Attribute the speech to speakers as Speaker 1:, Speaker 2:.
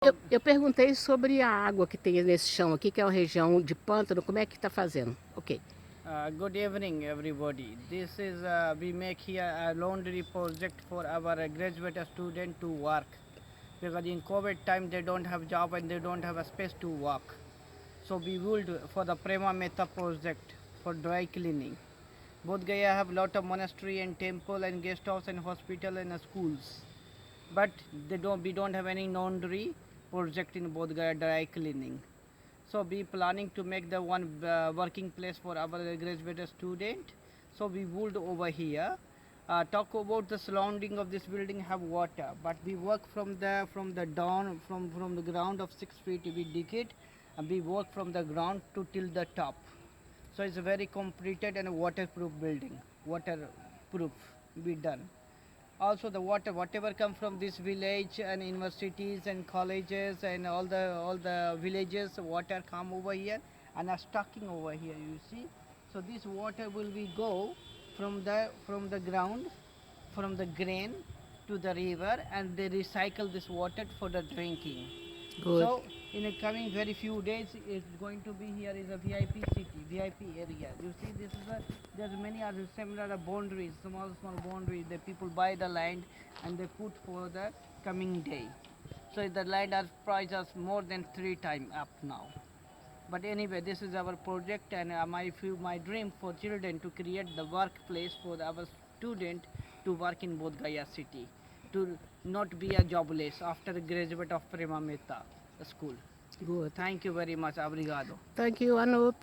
Speaker 1: Eu perguntei sobre a água que tem nesse chão aqui, que é uma região de pântano, como é que está fazendo? Ok.
Speaker 2: Good evening, everybody. This is we make here a laundry project for our graduate student to work because in COVID time they don't have job and they don't have a space to work. So we will do for the Premametta project for dry cleaning. Both Gaya have lot of monastery and temple and guest house and hospital and schools, but we don't have any laundry project in Bodh Gaya dry cleaning. So we planning to make the one working place for our graduate student. So we would over here talk about the surrounding of this building have water, but we work from the down from the ground of 6 feet we dig it, and we work from the ground to till the top. So it's a very completed and waterproof building, waterproof be done. Also the water whatever come from this village and universities and colleges and all the villages, water come over here and are stocking over here, you see. So this water will be go from the ground, from the grain to the river, and they recycle this water for the drinking.
Speaker 1: Good.
Speaker 2: So in the coming very few days, it's going to be here is a VIP city, VIP area. You see, this is a there's many other similar boundaries, small boundaries. The people buy the land and they put for the coming day. So the land has price us more than 3 times up now. But anyway, this is our project, and my dream for children to create the workplace for our student to work in Bodh Gaya city, to not be a jobless after graduate of Premametta school.
Speaker 1: Good.
Speaker 2: Thank you very much. Obrigado.
Speaker 1: Thank you, Anup.